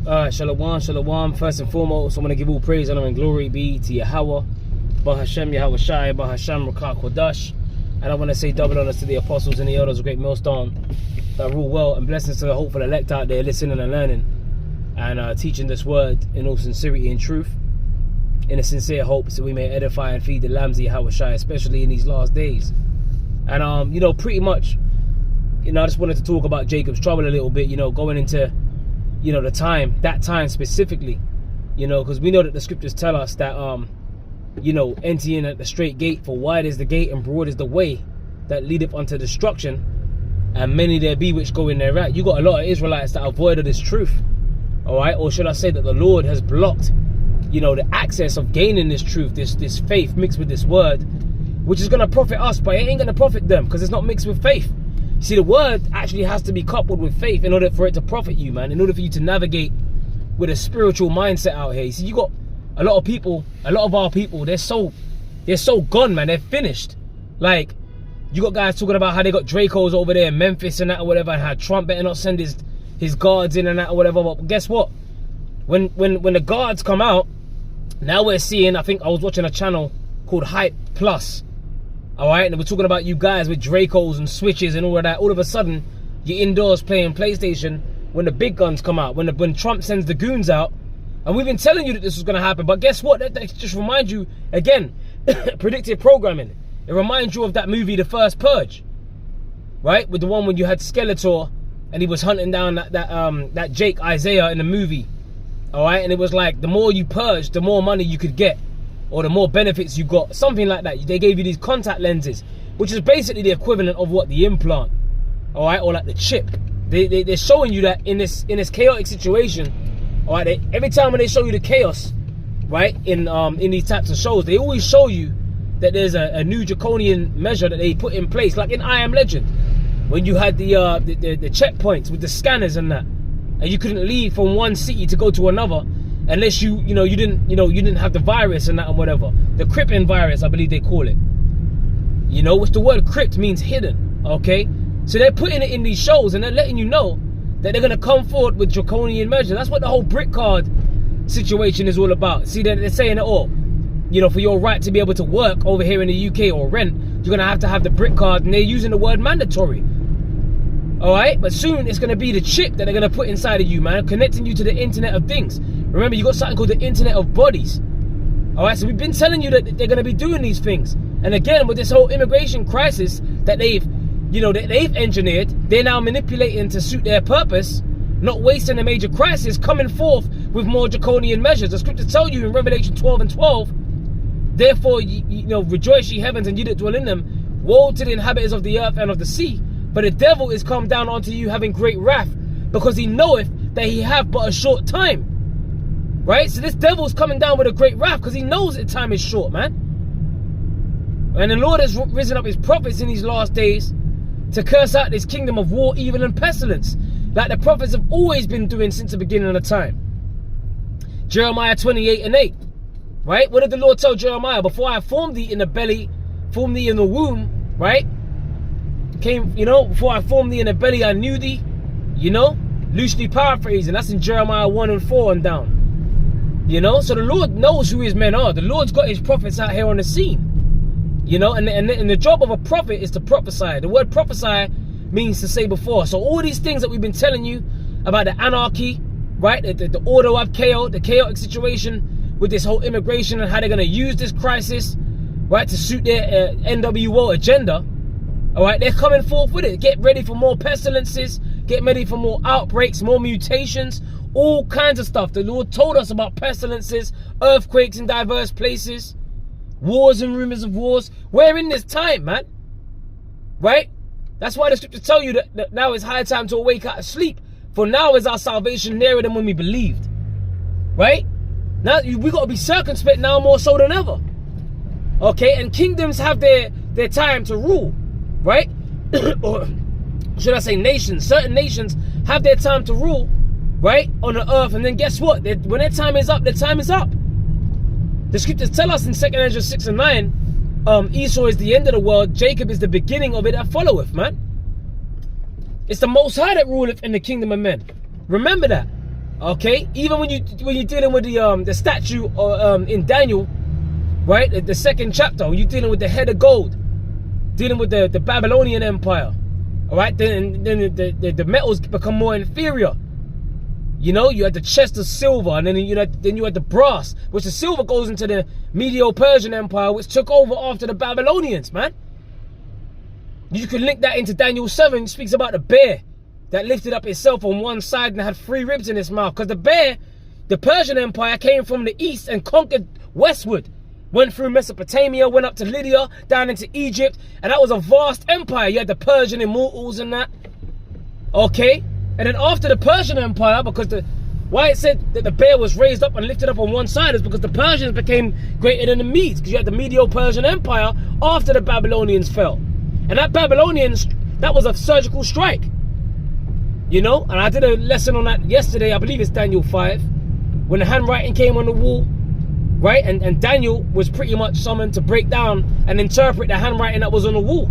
Shalom, shalom. First and foremost, I want to give all praise, honor, and glory be to Yahweh, Bahashem, Yahweh Shai, Bahashem, Rakah Kodash. And I want to say double honors to the apostles and the elders of Great Millstone that rule well, and blessings to the hopeful elect out there listening and learning and teaching this word in all sincerity and truth, in a sincere hope, so we may edify and feed the lambs of Yahweh Shai, especially in these last days. And pretty much, I just wanted to talk about Jacob's trouble a little bit, going into that time specifically, because we know that the scriptures tell us that, enter in at the straight gate, for wide is the gate and broad is the way that leadeth unto destruction, and many there be which go in thereat. You got a lot of Israelites that avoided this truth, all right? Or should I say that the Lord has blocked, the access of gaining this truth, this faith mixed with this word, which is going to profit us, but it ain't going to profit them because it's not mixed with faith. See, the word actually has to be coupled with faith in order for it to profit you, man. In order for you to navigate with a spiritual mindset out here. You see, you got a lot of our people, they're so gone, man. They're finished. Like, you got guys talking about how they got Dracos over there in Memphis and that or whatever, and how Trump better not send his guards in and that or whatever. But guess what? When the guards come out, now we're seeing, I think I was watching a channel called Hype Plus. Alright, and we're talking about you guys with Dracos and switches and all of that. All of a sudden, you're indoors playing PlayStation when the big guns come out, when Trump sends the goons out. And we've been telling you that this was going to happen, but guess what? That just reminds you, again, predictive programming. It reminds you of that movie, The First Purge, right? With the one when you had Skeletor and he was hunting down that Jake Isaiah in the movie, alright? And it was like, the more you purged, the more money you could get, or the more benefits you got, something like that. They gave you these contact lenses, which is basically the equivalent of what, the implant, all right, or like the chip. They're showing you that in this chaotic situation, all right. Every time when they show you the chaos, right, in these types of shows, they always show you that there's a new draconian measure that they put in place, like in I Am Legend, when you had the checkpoints with the scanners and that, and you couldn't leave from one city to go to another unless you didn't have the virus and that and whatever. The Crippen virus, I believe they call it. Which the word crypt means hidden, okay? So they're putting it in these shows and they're letting you know that they're going to come forward with draconian measures. That's what the whole brick card situation is all about. See, they're saying it for your right to be able to work over here in the UK or rent, you're going to have the brick card, and they're using the word mandatory. Alright, but soon it's going to be the chip that they're going to put inside of you, man, connecting you to the Internet of Things. Remember, you got something called the Internet of Bodies. Alright, so we've been telling you that they're going to be doing these things. And again, with this whole immigration crisis that they've engineered, they're now manipulating to suit their purpose, not wasting a major crisis, coming forth with more draconian measures. The scriptures tell you in Revelation 12 and 12, therefore, rejoice ye heavens and ye that dwell in them, woe to the inhabitants of the earth and of the sea. But the devil is come down unto you having great wrath, because he knoweth that he have but a short time. Right? So this devil's coming down with a great wrath because he knows that time is short, man. And the Lord has risen up his prophets in these last days to curse out this kingdom of war, evil, and pestilence, like the prophets have always been doing since the beginning of time. Jeremiah 28 and 8. Right? What did the Lord tell Jeremiah? Before I formed thee in the belly, formed thee in the womb, right? Before I formed thee in the belly, I knew thee, loosely paraphrasing. That's in Jeremiah 1 and 4 and down. So the Lord knows who his men are. The Lord's got his prophets out here on the scene. And the job of a prophet is to prophesy. The word prophesy means to say before. So all these things that we've been telling you about the anarchy, right? The order of chaos, the chaotic situation with this whole immigration and how they're going to use this crisis, right, to suit their NWO agenda. All right, they're coming forth with it. Get ready for more pestilences. Get ready for more outbreaks, more mutations, all kinds of stuff. The Lord told us about pestilences, earthquakes in diverse places, wars and rumors of wars. We're in this time, man. Right? That's why the scriptures tell you that now is high time to awake out of sleep. For now is our salvation nearer than when we believed. Right? Now we got to be circumspect now more so than ever. Okay? And kingdoms have their time to rule. Right? Or should I say nations? Certain nations have their time to rule, right, on the earth. And then guess what? When their time is up, their time is up. The scriptures tell us in 2 Ezra 6 and 9, Esau is the end of the world, Jacob is the beginning of it that followeth, man. It's the Most High that ruleth in the kingdom of men. Remember that. Okay, even when you're dealing with the statue in Daniel, right? The second chapter, when you're dealing with the head of gold, dealing with the Babylonian Empire, all right? Then the metals become more inferior. You know, you had the chest of silver, and then you had the brass, which the silver goes into the Medo-Persian Empire, which took over after the Babylonians, man. You can link that into Daniel 7. It speaks about the bear that lifted up itself on one side and had 3 ribs in its mouth. Because the bear, the Persian Empire, came from the east and conquered westward. Went through Mesopotamia, went up to Lydia, down into Egypt. And that was a vast empire. You had the Persian immortals and that. Okay? And then after the Persian Empire, because why it said that the bear was raised up and lifted up on one side is because the Persians became greater than the Medes. Because you had the Medo-Persian Empire after the Babylonians fell. And that was a surgical strike. You know? And I did a lesson on that yesterday. I believe it's Daniel 5. When the handwriting came on the wall. Right? And Daniel was pretty much summoned to break down and interpret the handwriting that was on the wall.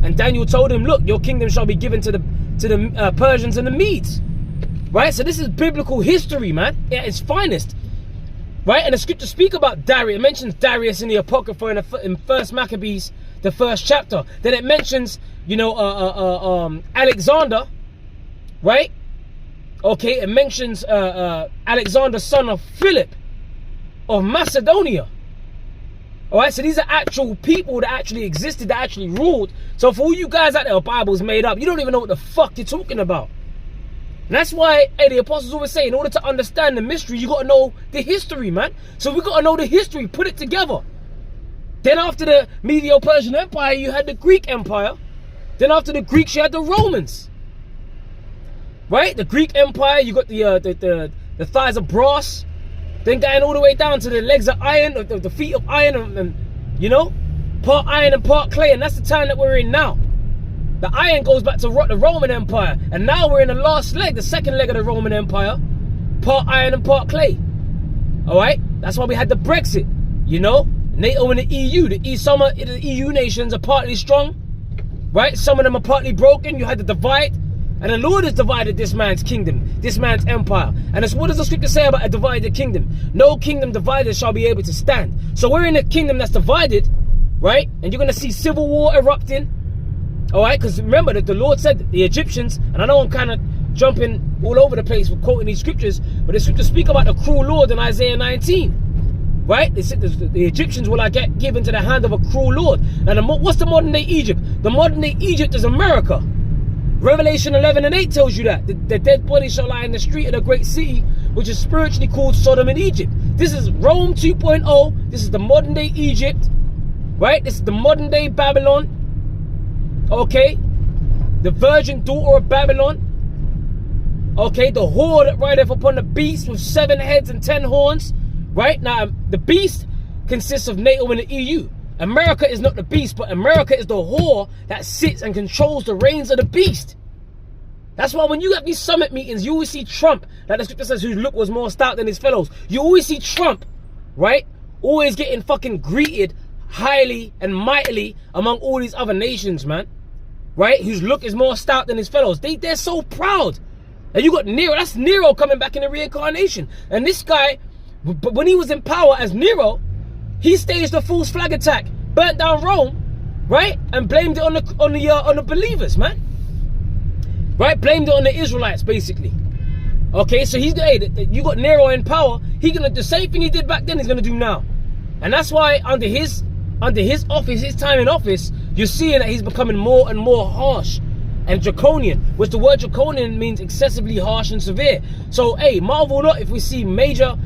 And Daniel told him, look, your kingdom shall be given to the Persians and the Medes. Right? So this is biblical history, man, at its finest. Right? And the scriptures speak about Darius. It mentions Darius in the Apocrypha in 1 Maccabees, the 1st chapter. Then it mentions, you know, Alexander. Right? Okay, it mentions Alexander, son of Philip of Macedonia. Alright, so these are actual people that actually existed, that actually ruled. So for all you guys out there, Bible's made up. You don't even know what the fuck you're talking about. And that's why, hey, the apostles always say, in order to understand the mystery, you got to know the history, man. So we got to know the history, put it together. Then after the Medo-Persian Empire, you had the Greek Empire. Then after the Greeks, you had the Romans. Right? The Greek Empire, you got the thighs of brass. Then going all the way down to the legs of iron, the feet of iron, and you know, part iron and part clay. And that's the time that we're in now. The iron goes back to the Roman Empire. And now we're in the last leg, the second leg of the Roman Empire. Part iron and part clay. Alright? That's why we had the Brexit. You know? NATO and the EU. Some of the EU nations are partly strong. Right? Some of them are partly broken. You had the divide. And the Lord has divided this man's kingdom, this man's empire. And what does the scripture say about a divided kingdom? No kingdom divided shall be able to stand. So we're in a kingdom that's divided, right? And you're going to see civil war erupting. All right? Because remember that the Lord said that the Egyptians, and I know I'm kind of jumping all over the place with quoting these scriptures, but the scriptures speak about a cruel Lord in Isaiah 19. Right? They said the Egyptians will get given to the hand of a cruel Lord. Now, what's the modern day Egypt? The modern day Egypt is America. Revelation 11:8 tells you that. The dead body shall lie in the street of the great city, which is spiritually called Sodom and Egypt. This is Rome 2.0. This is the modern day Egypt. Right? This is the modern day Babylon. Okay? The virgin daughter of Babylon. Okay? The whore that rideth upon the beast with 7 heads and 10 horns. Right? Now, the beast consists of NATO and the EU. America is not the beast, but America is the whore that sits and controls the reins of the beast. That's why when you have these summit meetings, you always see Trump, like the scripture says, whose look was more stout than his fellows. You always see Trump, right? Always getting fucking greeted highly and mightily among all these other nations, man. Right? Whose look is more stout than his fellows. They're so proud. And you got Nero. That's Nero coming back in the reincarnation. And this guy, but when he was in power as Nero, he staged a false flag attack, burnt down Rome, right, and blamed it on the believers, man. Right, blamed it on the Israelites, basically. Okay, so you got Nero in power. He's gonna the same thing he did back then. He's gonna do now, and that's why under his office, his time in office, you're seeing that he's becoming more and more harsh and draconian. Which the word draconian means excessively harsh and severe. So, hey, marvel not if we see major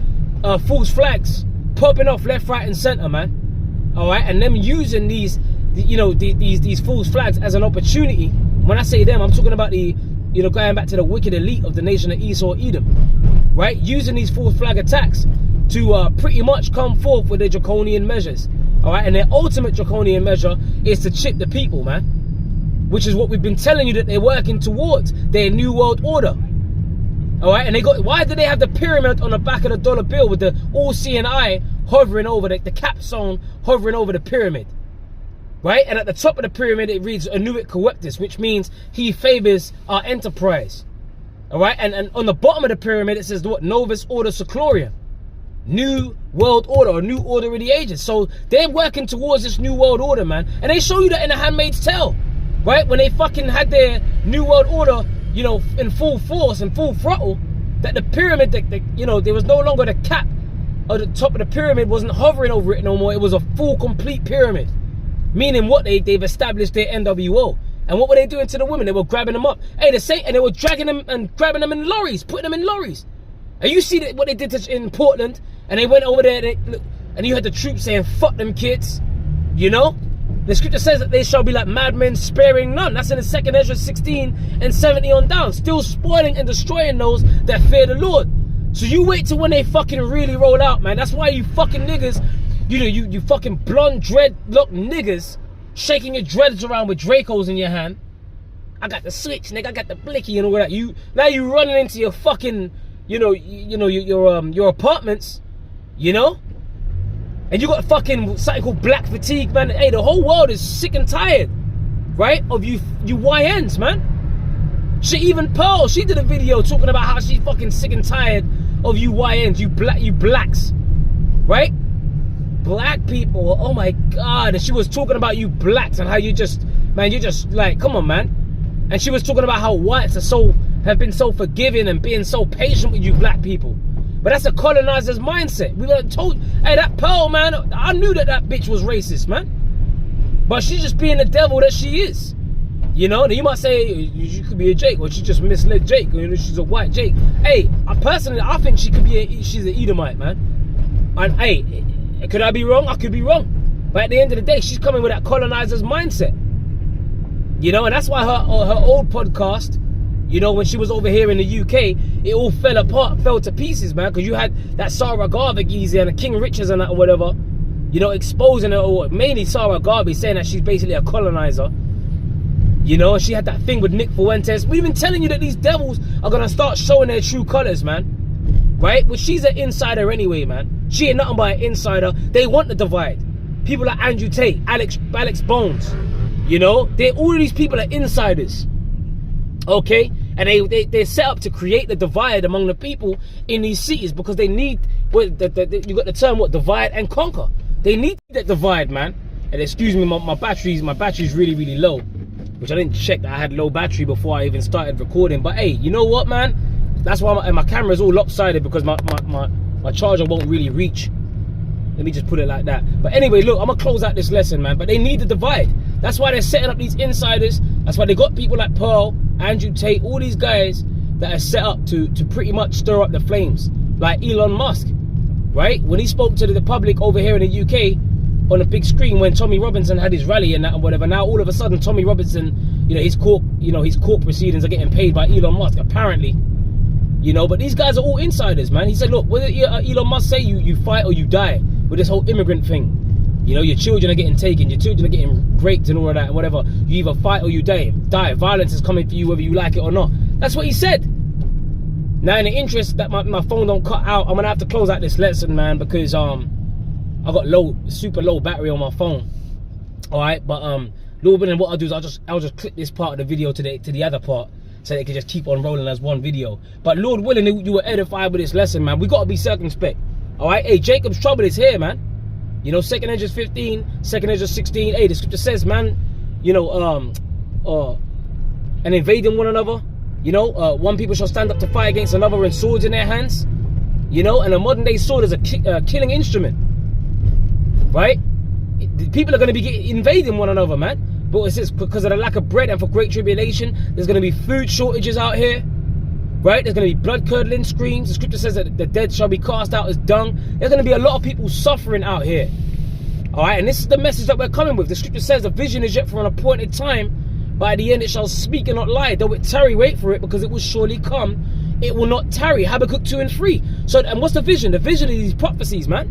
false flags popping off left, right, and center, man. All right, and them using these false flags as an opportunity. When I say them, I'm talking about going back to the wicked elite of the nation of Esau, Edom, right? Using these false flag attacks to pretty much come forth with their draconian measures. All right, and their ultimate draconian measure is to chip the people, man. Which is what we've been telling you that they're working towards, their new world order. All right, and why do they have the pyramid on the back of the dollar bill with the all-seeing eye hovering over the capstone hovering over the pyramid? Right, and at the top of the pyramid it reads Anuit Coeptus, which means he favors our enterprise. All right, and on the bottom of the pyramid, it says what? Novus Ordo Seclorum. New world order, or new order of the ages. So they're working towards this new world order, man. And they show you that in The Handmaid's Tale, right? When they fucking had their new world order, you know, in full force and full throttle, that the pyramid, you know, there was no longer the cap or the top of the pyramid wasn't hovering over it no more. It was a full, complete pyramid. Meaning what? They've established their NWO. And what were they doing to the women? They were grabbing them up. Hey, and they were dragging them and grabbing them in lorries, putting them in lorries. And you see what they did in Portland, and they went over there, and you had the troops saying, fuck them kids, you know? The scripture says that they shall be like madmen, sparing none. That's in the 2nd Ezra 16 and 70 on down. Still spoiling and destroying those that fear the Lord. So you wait till when they fucking really roll out, man. That's why you fucking niggas, you know, you fucking blonde dreadlock niggas, shaking your dreads around with Dracos in your hand. I got the switch, nigga, I got the blicky and all that. Now you running into your fucking, your apartments, you know? And you got fucking something called black fatigue, man. Hey, the whole world is sick and tired, right? Of you YNs, man. Shit, even Pearl, she did a video talking about how she's fucking sick and tired of you YNs, you blacks, right? Black people, oh my God. And she was talking about you blacks and how you just like, come on, man. And she was talking about how whites have been so forgiving and being so patient with you black people. But that's a colonizer's mindset. We were told, hey, that Pearl, man, I knew that bitch was racist, man. But she's just being the devil that she is. You know, you might say she could be a Jake, or she just misled Jake, or, you know, she's a white Jake. Hey, I think she could be she's an Edomite, man. And hey, could I be wrong? I could be wrong. But at the end of the day, she's coming with that colonizer's mindset. You know, and that's why her old podcast, you know, when she was over here in the UK, it all fell apart, fell to pieces, man. Because you had that Sarah Garvey geezer and the King Richards and that or whatever, you know, exposing her, or mainly Sarah Garvey, saying that she's basically a colonizer. You know, and she had that thing with Nick Fuentes. We've been telling you that these devils are going to start showing their true colors, man. Right? Well, she's an insider anyway, man. She ain't nothing but an insider. They want the divide. People like Andrew Tate, Alex Bones. You know, all of these people are insiders. Okay? And they're set up to create the divide among the people in these cities, because they need, you got the term, what, divide and conquer. They need that divide, man. And excuse me, my battery's really, really low, which I didn't check that I had low battery before I even started recording. But hey, you know what, man? That's why my camera's all lopsided, because my charger won't really reach. Let me just put it like that. But anyway, look, I'm gonna close out this lesson, man. But they need the divide. That's why they're setting up these insiders. That's why they got people like Pearl, Andrew Tate, all these guys that are set up to pretty much stir up the flames. Like Elon Musk, right? When he spoke to the public over here in the UK on the big screen, when Tommy Robinson had his rally and that and whatever, now all of a sudden Tommy Robinson, you know, his court proceedings are getting paid by Elon Musk, apparently. You know, but these guys are all insiders, man. He said, look, what did Elon Musk say? You fight or you die with this whole immigrant thing. You know, your children are getting taken, your children are getting raped and all of that, and whatever. You either fight or you die. Violence is coming for you whether you like it or not. That's what he said. Now, in the interest that my phone don't cut out, I'm gonna have to close out this lesson, man, because I got super low battery on my phone. All right, but Lord willing, what I'll do is I'll just clip this part of the video to the other part, so they can just keep on rolling as one video. But Lord willing, you were edified with this lesson, man. We gotta be circumspect. All right, hey, Jacob's trouble is here, man. You know, 2nd Ezra 15, 2nd Ezra 16. Hey, the scripture says, man, you know, and invading one another. You know, one people shall stand up to fight against another with swords in their hands. You know, and a modern day sword is a killing instrument. Right? People are going to be invading one another, man. But it says because of the lack of bread and for great tribulation, there's going to be food shortages out here. Right? There's going to be blood-curdling screams. The scripture says that the dead shall be cast out as dung. There's going to be a lot of people suffering out here. All right? And this is the message that we're coming with. The scripture says the vision is yet for an appointed time. By the end it shall speak and not lie. Though it tarry, wait for it, because it will surely come. It will not tarry. Habakkuk 2 and 3. So, and what's the vision? The vision is these prophecies, man.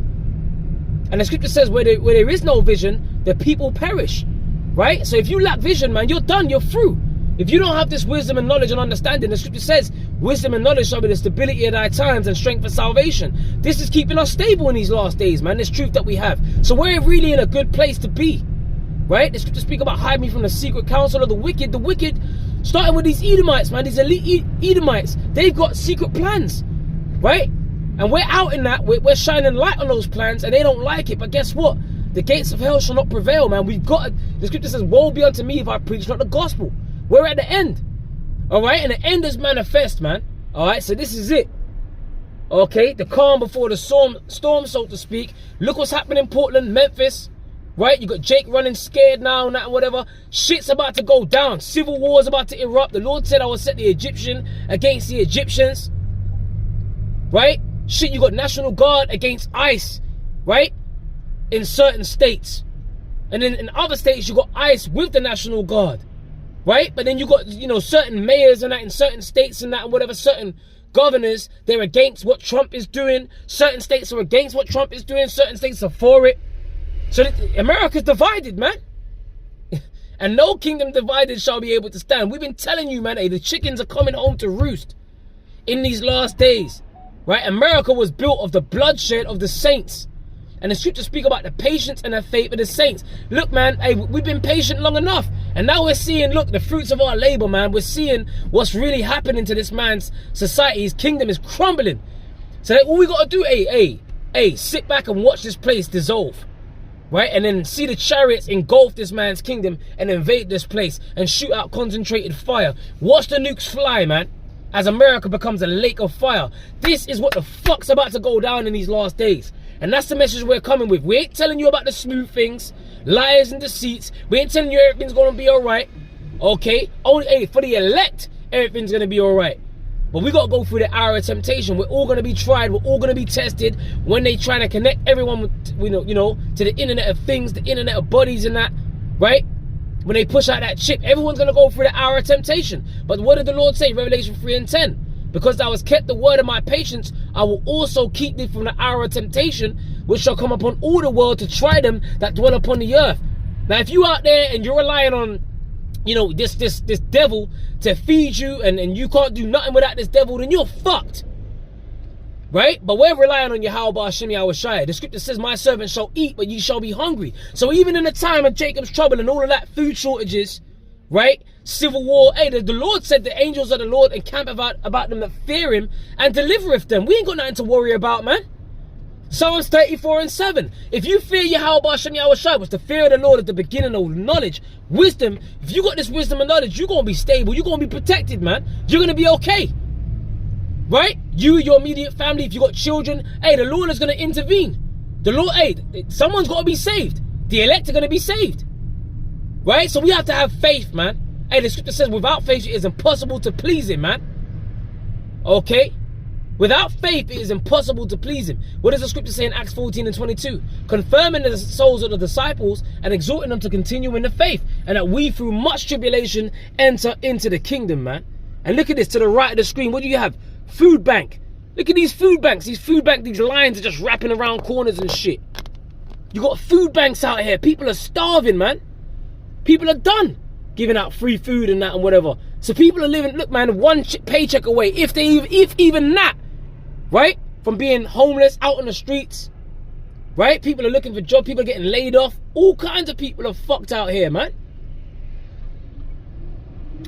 And the scripture says where there is no vision, the people perish. Right? So if you lack vision, man, you're done. You're through. If you don't have this wisdom and knowledge and understanding, the scripture says, wisdom and knowledge shall be the stability of thy times and strength for salvation. This is keeping us stable in these last days, man. This truth that we have. So we're really in a good place to be. Right? The scripture speak about hide me from the secret counsel of the wicked. The wicked Starting with these Edomites, man, these elite Edomites. They've got secret plans, right? And we're out in that. We're shining light on those plans, and they don't like it. But guess what? The gates of hell shall not prevail, man. We've got, the scripture says, woe be unto me if I preach not the gospel. We're at the end, all right? And the end is manifest, man. All right, so this is it. Okay, the calm before the storm, so to speak. Look what's happening in Portland, Memphis, right? You got Jake running scared now and that and whatever. Shit's about to go down. Civil war is about to erupt. The Lord said I will set the Egyptian against the Egyptians, right? Shit, you got National Guard against ICE, right? In certain states. And then in other states, you got ICE with the National Guard, right? But then you got, you know, certain mayors and that in certain states and that and whatever, certain governors, they're against what Trump is doing. Certain states are against what Trump is doing. Certain states are for it. So America's divided, man. And no kingdom divided shall be able to stand. We've been telling you, man, hey, the chickens are coming home to roost in these last days, right? America was built of the bloodshed of the saints. And the scriptures speak about the patience and the faith of the saints. Look, man, hey, we've been patient long enough. And now we're seeing, look, the fruits of our labor, man. We're seeing what's really happening to this man's society. His kingdom is crumbling. So all we got to do, hey, sit back and watch this place dissolve. Right? And then see the chariots engulf this man's kingdom and invade this place and shoot out concentrated fire. Watch the nukes fly, man, as America becomes a lake of fire. This is what the fuck's about to go down in these last days. And that's the message we're coming with. We ain't telling you about the smooth things, lies and deceits. We ain't telling you everything's going to be all right. Okay? Only, hey, for the elect, everything's going to be all right. But we got to go through the hour of temptation. We're all going to be tried. We're all going to be tested when they try to connect everyone with, you know, to the internet of things, the internet of bodies and that, right? When they push out that chip, everyone's going to go through the hour of temptation. But what did the Lord say? Revelation 3:10. Because thou hast kept the word of my patience, I will also keep thee from the hour of temptation, which shall come upon all the world to try them that dwell upon the earth. Now, if you out there and you're relying on, you know, this devil to feed you and you can't do nothing without this devil, then you're fucked. Right? But we're relying on Yahweh Hashem Yahweh Shai. The scripture says, my servant shall eat, but ye shall be hungry. So even in the time of Jacob's trouble and all of that food shortages, right? Civil war. Hey, the Lord said the angels of the Lord encamp about them that fear him and delivereth them. We ain't got nothing to worry about, man. Psalms 34:7. If you fear Yahweh Hashem Yahweh Shai, was the fear of the Lord at the beginning of knowledge, wisdom. If you got this wisdom and knowledge, you're going to be stable. You're going to be protected, man. You're going to be okay. Right? You, your immediate family, if you got children, hey, the Lord is going to intervene. The Lord, hey, someone's got to be saved. The elect are going to be saved. Right? So we have to have faith, man. Hey, the scripture says without faith it is impossible to please him, man. Okay? Without faith it is impossible to please him. What does the scripture say in Acts 14:22? Confirming the souls of the disciples and exhorting them to continue in the faith, and that we through much tribulation enter into the kingdom, man. And look at this to the right of the screen. What do you have? Food bank. Look at these food banks. These lines are just wrapping around corners and shit. You got food banks out here. People are starving, man. People are done giving out free food and that and whatever. So people are living, look, man, one paycheck away, if even that, right? From being homeless, out on the streets, right? People are looking for jobs. People are getting laid off. All kinds of people are fucked out here, man.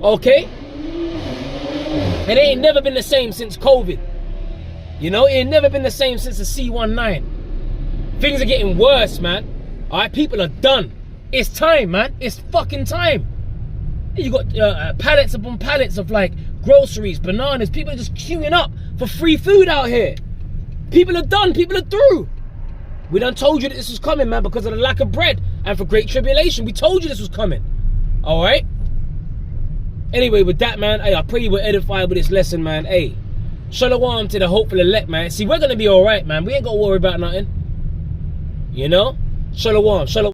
Okay? And it ain't never been the same since COVID. You know, it ain't never been the same since the C-19. Things are getting worse, man. All right, people are done. It's time, man. It's fucking time. You got pallets upon pallets of like groceries, bananas. People are just queuing up for free food out here. People are done. People are through. We done told you that this was coming, man, because of the lack of bread and for great tribulation. We told you this was coming. All right? Anyway, with that, man, hey, I pray you were edified with this lesson, man. Hey, shalom to the hopeful elect, man. See, we're going to be all right, man. We ain't got to worry about nothing. You know? Shalom. Shalom.